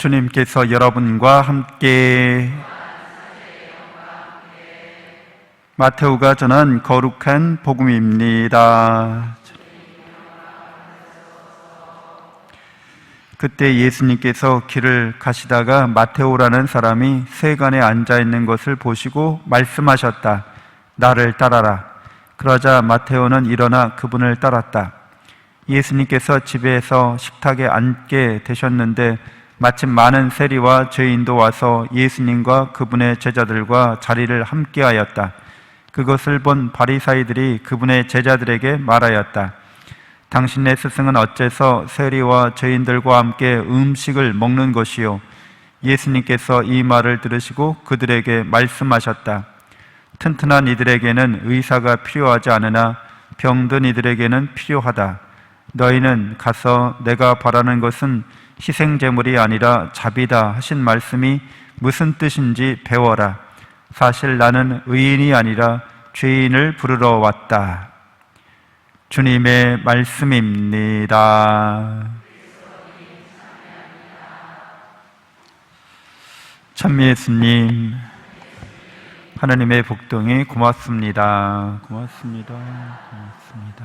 주님께서 여러분과 함께 마테오가 전한 거룩한 복음입니다. 그때 예수님께서 길을 가시다가 마테오라는 사람이 세간에 앉아있는 것을 보시고 말씀하셨다. 나를 따라라. 그러자 마테오는 일어나 그분을 따랐다. 예수님께서 집에서 식탁에 앉게 되셨는데 마침 많은 세리와 죄인도 와서 예수님과 그분의 제자들과 자리를 함께하였다. 그것을 본 바리사이들이 그분의 제자들에게 말하였다. 당신의 스승은 어째서 세리와 죄인들과 함께 음식을 먹는 것이요? 예수님께서 이 말을 들으시고 그들에게 말씀하셨다. 튼튼한 이들에게는 의사가 필요하지 않으나 병든 이들에게는 필요하다. 너희는 가서 내가 바라는 것은 희생제물이 아니라 자비다 하신 말씀이 무슨 뜻인지 배워라. 사실 나는 의인이 아니라 죄인을 부르러 왔다. 주님의 말씀입니다. 찬미 예수님, 하나님의 복동이 고맙습니다. 고맙습니다. 고맙습니다.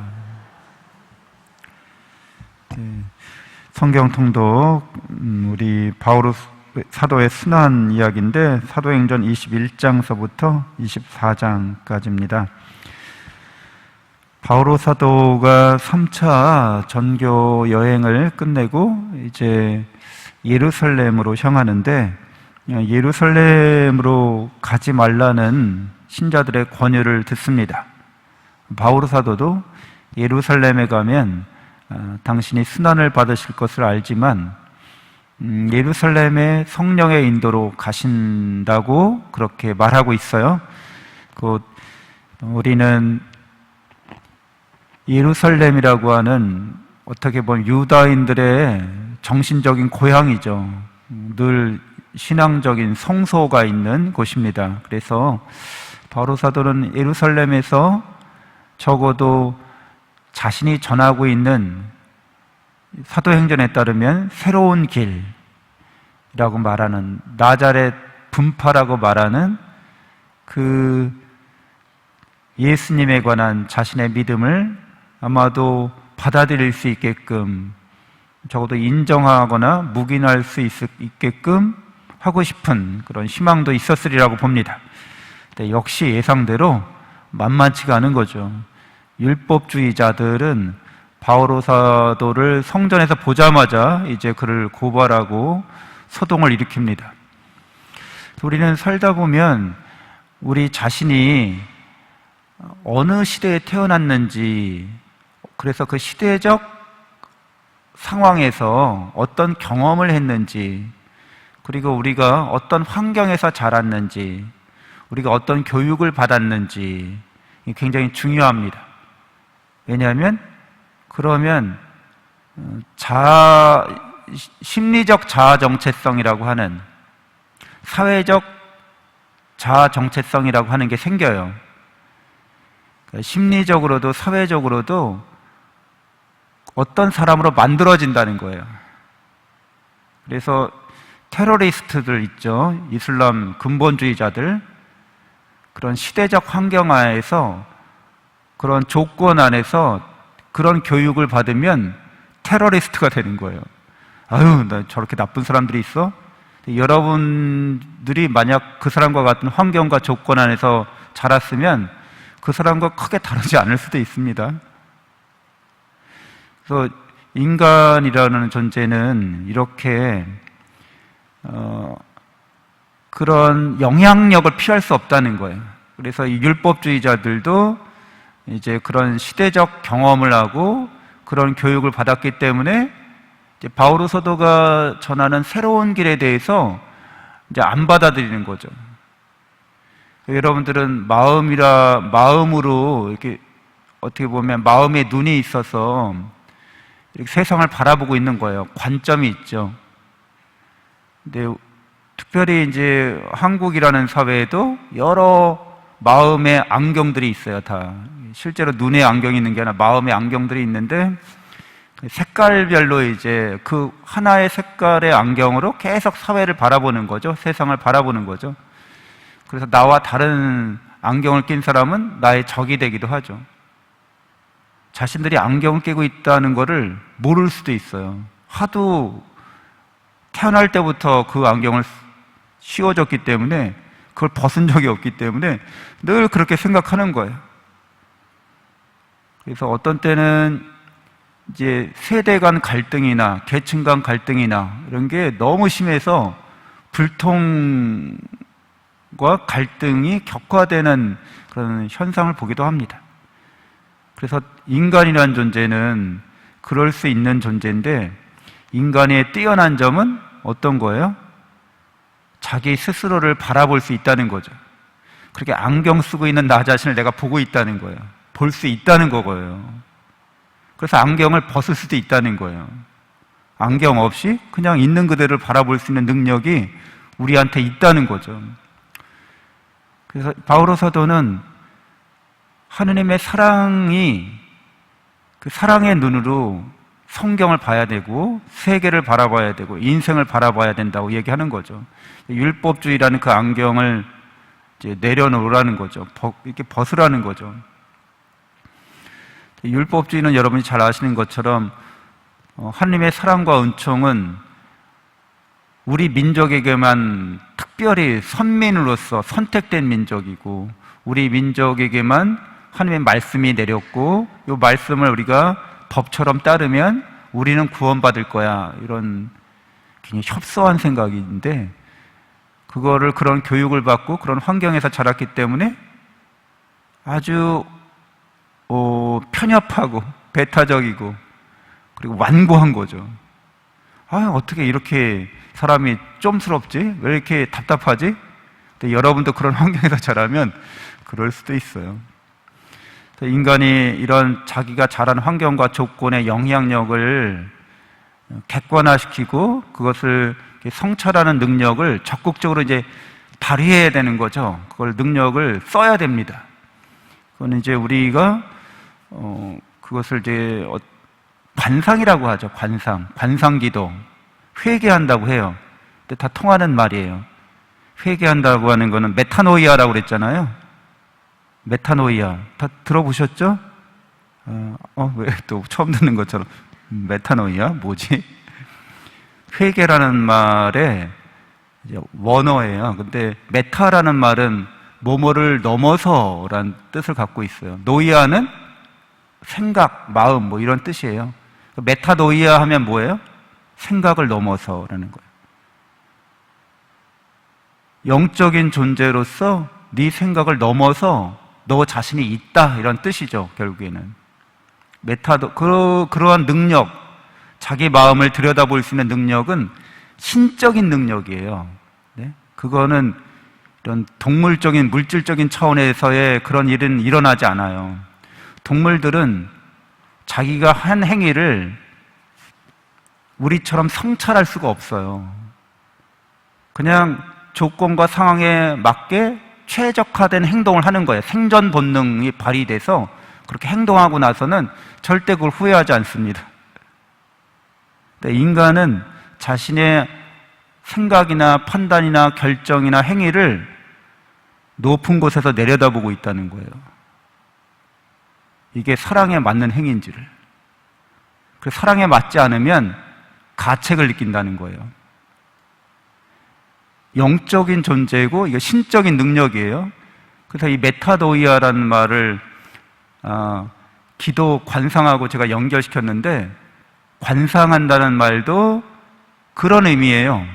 네. 성경 통독, 우리 바오로 사도의 순환 이야기인데 사도행전 21장서부터 24장까지입니다. 바오로 사도가 3차 전교 여행을 끝내고 이제 예루살렘으로 향하는데 예루살렘으로 가지 말라는 신자들의 권유를 듣습니다. 바오로 사도도 예루살렘에 가면 당신이 순환을 받으실 것을 알지만 예루살렘에 성령의 인도로 가신다고 그렇게 말하고 있어요. 곧 우리는 예루살렘이라고 하는 어떻게 보면 유다인들의 정신적인 고향이죠. 늘 신앙적인 성소가 있는 곳입니다. 그래서 바오로 사도는 예루살렘에서 적어도 자신이 전하고 있는 사도행전에 따르면 새로운 길이라고 말하는 나자렛 분파라고 말하는 그 예수님에 관한 자신의 믿음을 아마도 받아들일 수 있게끔 적어도 인정하거나 묵인할 수 있게끔 하고 싶은 그런 희망도 있었으리라고 봅니다. 근데 역시 예상대로 만만치가 않은 거죠. 율법주의자들은 바오로 사도를 성전에서 보자마자 이제 그를 고발하고 소동을 일으킵니다. 우리는 살다 보면 우리 자신이 어느 시대에 태어났는지, 그래서 그 시대적 상황에서 어떤 경험을 했는지, 그리고 우리가 어떤 환경에서 자랐는지, 우리가 어떤 교육을 받았는지 굉장히 중요합니다. 왜냐하면 그러면 심리적 자아 정체성이라고 하는, 사회적 자아 정체성이라고 하는 게 생겨요. 그러니까 심리적으로도 사회적으로도 어떤 사람으로 만들어진다는 거예요. 그래서 테러리스트들 있죠. 이슬람 근본주의자들. 그런 시대적 환경 하에서, 그런 조건 안에서 그런 교육을 받으면 테러리스트가 되는 거예요. 아유, 나 저렇게 나쁜 사람들이 있어? 여러분들이 만약 그 사람과 같은 환경과 조건 안에서 자랐으면 그 사람과 크게 다르지 않을 수도 있습니다. 그래서 인간이라는 존재는 이렇게 그런 영향력을 피할 수 없다는 거예요. 그래서 이 율법주의자들도 이제 그런 시대적 경험을 하고 그런 교육을 받았기 때문에 이제 바오로 사도가 전하는 새로운 길에 대해서 이제 안 받아들이는 거죠. 여러분들은 마음으로 이렇게 어떻게 보면 마음의 눈이 있어서 이렇게 세상을 바라보고 있는 거예요. 관점이 있죠. 근데 특별히 이제 한국이라는 사회에도 여러 마음의 안경들이 있어요. 다 실제로 눈에 안경이 있는 게 아니라 마음의 안경들이 있는데, 색깔별로 이제 그 하나의 색깔의 안경으로 계속 사회를 바라보는 거죠. 세상을 바라보는 거죠. 그래서 나와 다른 안경을 낀 사람은 나의 적이 되기도 하죠. 자신들이 안경을 끼고 있다는 것을 모를 수도 있어요. 하도 태어날 때부터 그 안경을 씌워줬기 때문에, 그걸 벗은 적이 없기 때문에 늘 그렇게 생각하는 거예요. 그래서 어떤 때는 이제 세대 간 갈등이나 계층 간 갈등이나 이런 게 너무 심해서 불통과 갈등이 격화되는 그런 현상을 보기도 합니다. 그래서 인간이라는 존재는 그럴 수 있는 존재인데, 인간의 뛰어난 점은 어떤 거예요? 자기 스스로를 바라볼 수 있다는 거죠. 그렇게 안경 쓰고 있는 나 자신을 내가 보고 있다는 거예요. 볼 수 있다는 거고요. 그래서 안경을 벗을 수도 있다는 거예요. 안경 없이 그냥 있는 그대를 바라볼 수 있는 능력이 우리한테 있다는 거죠. 그래서 바오로 사도는 하느님의 사랑이, 그 사랑의 눈으로 성경을 봐야 되고 세계를 바라봐야 되고 인생을 바라봐야 된다고 얘기하는 거죠. 율법주의라는 그 안경을 이제 내려놓으라는 거죠. 이렇게 벗으라는 거죠. 율법주의는 여러분이 잘 아시는 것처럼 하느님의 사랑과 은총은 우리 민족에게만 특별히 선민으로서 선택된 민족이고, 우리 민족에게만 하느님의 말씀이 내렸고, 이 말씀을 우리가 법처럼 따르면 우리는 구원받을 거야, 이런 굉장히 협소한 생각인데, 그거를 그런 교육을 받고 그런 환경에서 자랐기 때문에 아주 편협하고 배타적이고 그리고 완고한 거죠. 어떻게 이렇게 사람이 좀스럽지? 왜 이렇게 답답하지? 근데 여러분도 그런 환경에서 자라면 그럴 수도 있어요. 인간이 이런 자기가 자란 환경과 조건의 영향력을 객관화시키고 그것을 성찰하는 능력을 적극적으로 이제 발휘해야 되는 거죠. 그걸 능력을 써야 됩니다. 그건 이제 우리가 그것을 이제 관상이라고 하죠. 관상기도. 회개한다고 해요. 근데 다 통하는 말이에요. 회개한다고 하는 거는 메타노이아라고 그랬잖아요. 메타노이아. 다 들어보셨죠? 왜 또 처음 듣는 것처럼. 메타노이아? 뭐지? 회개라는 말에 이제 원어예요. 근데 메타라는 말은 뭐뭐를 넘어서라는 뜻을 갖고 있어요. 노이아는 생각, 마음 뭐 이런 뜻이에요. 메타노이아 하면 뭐예요? 생각을 넘어서라는 거예요. 영적인 존재로서 네 생각을 넘어서 너 자신이 있다, 이런 뜻이죠. 결국에는 그러한 능력, 자기 마음을 들여다볼 수 있는 능력은 신적인 능력이에요. 네? 그거는 이런 동물적인, 물질적인 차원에서의 그런 일은 일어나지 않아요. 동물들은 자기가 한 행위를 우리처럼 성찰할 수가 없어요. 그냥 조건과 상황에 맞게 최적화된 행동을 하는 거예요. 생존 본능이 발휘돼서 그렇게 행동하고 나서는 절대 그걸 후회하지 않습니다. 인간은 자신의 생각이나 판단이나 결정이나 행위를 높은 곳에서 내려다보고 있다는 거예요. 이게 사랑에 맞는 행위인지를. 그래서 사랑에 맞지 않으면 가책을 느낀다는 거예요. 영적인 존재고 이게 신적인 능력이에요. 그래서 이 메타노이아라는 말을 기도 관상하고 제가 연결시켰는데, 관상한다는 말도 그런 의미예요.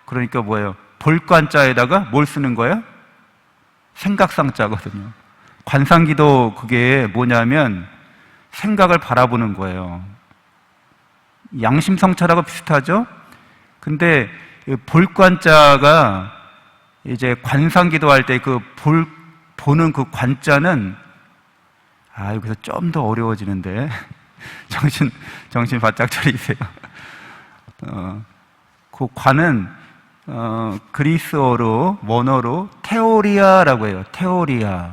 그러니까 뭐예요? 볼관자에다가 뭘 쓰는 거예요? 생각상자거든요. 관상기도 그게 뭐냐면 생각을 바라보는 거예요. 양심성찰하고 비슷하죠? 근데 볼관자가 이제 관상기도 할 때 그 보는 그 관자는 여기서 좀 더 어려워지는데 정신 바짝 차리세요. 그 관은 그리스어로, 원어로 테오리아라고 해요. 테오리아.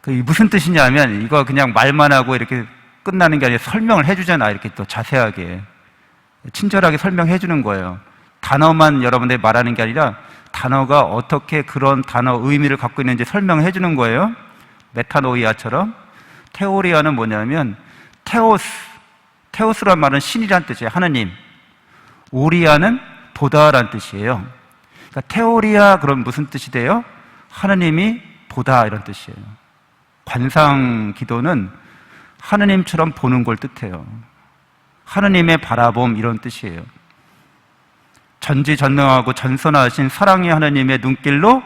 그 무슨 뜻이냐면, 이거 그냥 말만 하고 이렇게 끝나는 게 아니라 설명을 해주잖아. 이렇게 또 자세하게 친절하게 설명해 주는 거예요. 단어만 여러분들이 말하는 게 아니라 단어가 어떻게 그런 단어 의미를 갖고 있는지 설명해 주는 거예요. 메타노이아처럼. 테오리아는 뭐냐면 테오스란 말은 신이란 뜻이에요. 하느님. 오리아는 보다란 뜻이에요. 그러니까 테오리아 그럼 무슨 뜻이 돼요? 하느님이 보다 이런 뜻이에요. 관상 기도는 하느님처럼 보는 걸 뜻해요. 하느님의 바라봄 이런 뜻이에요. 전지전능하고 전선하신 사랑의 하느님의 눈길로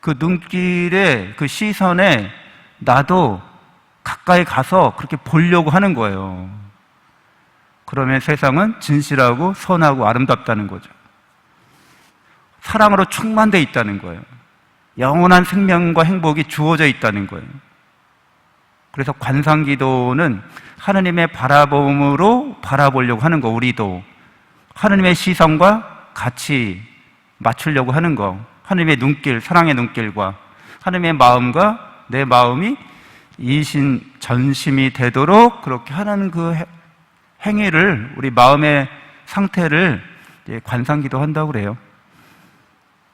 그 눈길에 그 시선에 나도 가까이 가서 그렇게 보려고 하는 거예요. 그러면 세상은 진실하고 선하고 아름답다는 거죠. 사랑으로 충만되어 있다는 거예요. 영원한 생명과 행복이 주어져 있다는 거예요. 그래서 관상기도는 하느님의 바라봄으로 바라보려고 하는 거, 우리도 하느님의 시선과 같이 맞추려고 하는 거, 하느님의 눈길, 사랑의 눈길과 하느님의 마음과 내 마음이 이신전심이 되도록 그렇게 하는 그 행위를, 우리 마음의 상태를 관상기도 한다고 그래요.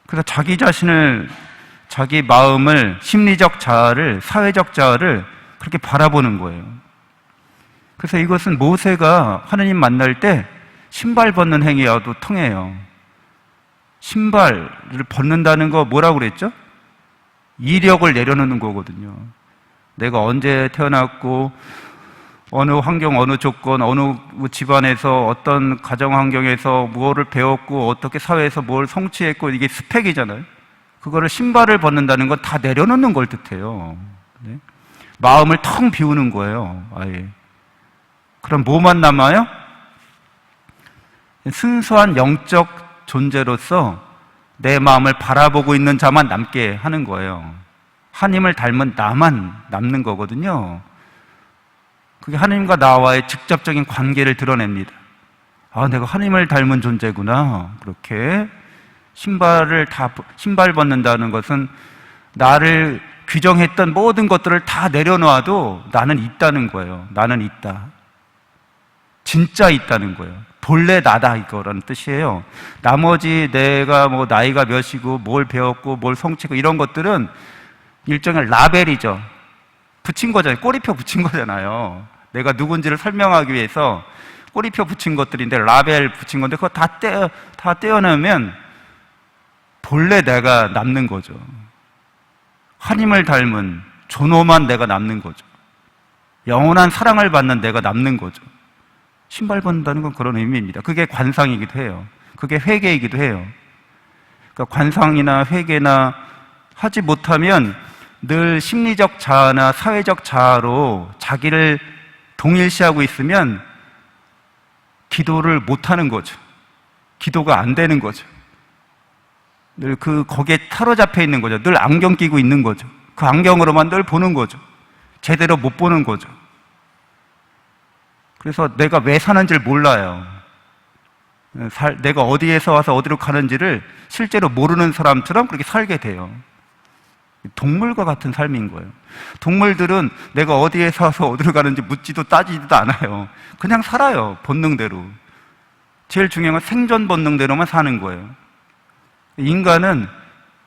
그래서 자기 자신을, 자기 마음을, 심리적 자아를, 사회적 자아를 그렇게 바라보는 거예요. 그래서 이것은 모세가 하느님 만날 때 신발 벗는 행위와도 통해요. 신발을 벗는다는 거 뭐라고 그랬죠? 이력을 내려놓는 거거든요. 내가 언제 태어났고 어느 환경, 어느 조건, 어느 집안에서 어떤 가정 환경에서 무엇을 배웠고 어떻게 사회에서 뭘 성취했고, 이게 스펙이잖아요. 그거를 신발을 벗는다는 건 다 내려놓는 걸 뜻해요. 네? 마음을 텅 비우는 거예요. 아예. 그럼 뭐만 남아요? 순수한 영적 존재로서 내 마음을 바라보고 있는 자만 남게 하는 거예요. 하나님을 닮은 나만 남는 거거든요. 그게 하나님과 나와의 직접적인 관계를 드러냅니다. 아, 내가 하나님을 닮은 존재구나. 그렇게 신발 벗는다는 것은 나를 규정했던 모든 것들을 다 내려놔도 나는 있다는 거예요. 나는 있다. 진짜 있다는 거예요. 본래 나다 이거라는 뜻이에요. 나머지 내가 뭐 나이가 몇이고 뭘 배웠고 뭘 성취고 이런 것들은 일종의 라벨이죠. 붙인 거잖아요. 꼬리표 붙인 거잖아요. 내가 누군지를 설명하기 위해서 꼬리표 붙인 것들인데, 라벨 붙인 건데 그거 다 떼어내면 본래 내가 남는 거죠. 하나님을 닮은 존엄한 내가 남는 거죠. 영원한 사랑을 받는 내가 남는 거죠. 신발 벗는다는 건 그런 의미입니다. 그게 관상이기도 해요. 그게 회개이기도 해요. 그러니까 관상이나 회개나 하지 못하면 늘 심리적 자아나 사회적 자아로 자기를 동일시하고 있으면 기도를 못하는 거죠. 기도가 안 되는 거죠. 늘 거기에 사로잡혀 있는 거죠. 늘 안경 끼고 있는 거죠. 그 안경으로만 늘 보는 거죠. 제대로 못 보는 거죠. 그래서 내가 왜 사는지를 몰라요. 내가 어디에서 와서 어디로 가는지를 실제로 모르는 사람처럼 그렇게 살게 돼요. 동물과 같은 삶인 거예요. 동물들은 내가 어디에서 와서 어디로 가는지 묻지도 따지지도 않아요. 그냥 살아요. 본능대로. 제일 중요한 건 생존 본능대로만 사는 거예요. 인간은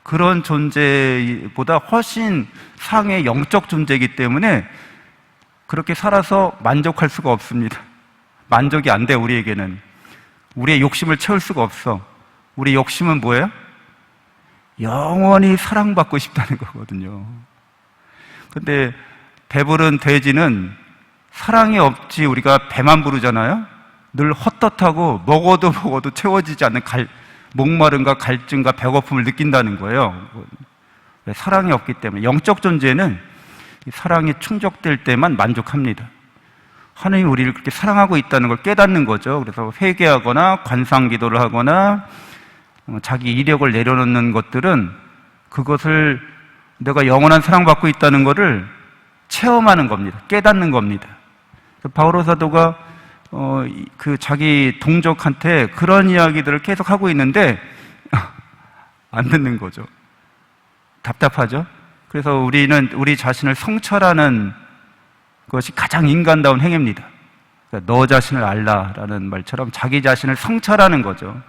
그런 존재보다 훨씬 상의 영적 존재이기 때문에 그렇게 살아서 만족할 수가 없습니다. 만족이 안 돼, 우리에게는. 우리의 욕심을 채울 수가 없어. 우리 욕심은 뭐예요? 영원히 사랑받고 싶다는 거거든요. 근데 배부른 돼지는 사랑이 없지 우리가 배만 부르잖아요. 늘 헛헛하고 먹어도 채워지지 않는 목마름과 갈증과 배고픔을 느낀다는 거예요. 사랑이 없기 때문에. 영적 존재는 사랑이 충족될 때만 만족합니다. 하나님이 우리를 그렇게 사랑하고 있다는 걸 깨닫는 거죠. 그래서 회개하거나 관상기도를 하거나 자기 이력을 내려놓는 것들은 그것을 내가 영원한 사랑받고 있다는 것을 체험하는 겁니다. 깨닫는 겁니다. 바오로 사도가 그 자기 동족한테 그런 이야기들을 계속 하고 있는데 안 듣는 거죠. 답답하죠? 그래서 우리는 우리 자신을 성찰하는 그것이 가장 인간다운 행위입니다. 그러니까 너 자신을 알라라는 말처럼 자기 자신을 성찰하는 거죠.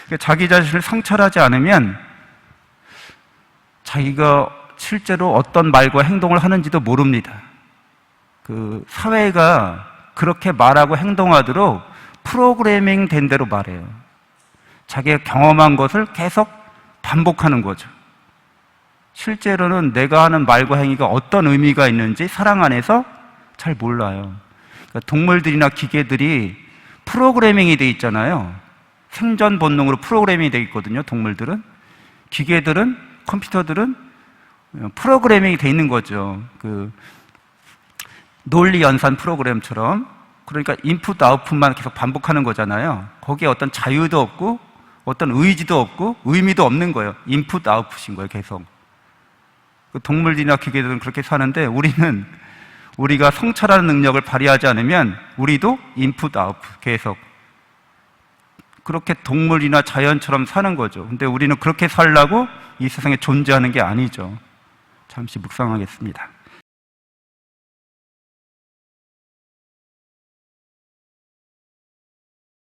그러니까 자기 자신을 성찰하지 않으면 자기가 실제로 어떤 말과 행동을 하는지도 모릅니다. 그 사회가 그렇게 말하고 행동하도록 프로그래밍 된 대로 말해요. 자기가 경험한 것을 계속 반복하는 거죠. 실제로는 내가 하는 말과 행위가 어떤 의미가 있는지 사랑 안에서 잘 몰라요. 그러니까 동물들이나 기계들이 프로그래밍이 돼 있잖아요. 생존 본능으로 프로그래밍이 돼 있거든요. 동물들은. 기계들은, 컴퓨터들은 프로그래밍이 돼 있는 거죠. 그 논리 연산 프로그램처럼. 그러니까 인풋 아웃풋만 계속 반복하는 거잖아요. 거기에 어떤 자유도 없고 어떤 의지도 없고 의미도 없는 거예요. 인풋 아웃풋인 거예요. 계속. 동물들이나 기계들은 그렇게 사는데 우리가 성찰하는 능력을 발휘하지 않으면 우리도 인풋 아웃풋 계속 그렇게 동물이나 자연처럼 사는 거죠. 근데 우리는 그렇게 살려고 이 세상에 존재하는 게 아니죠. 잠시 묵상하겠습니다.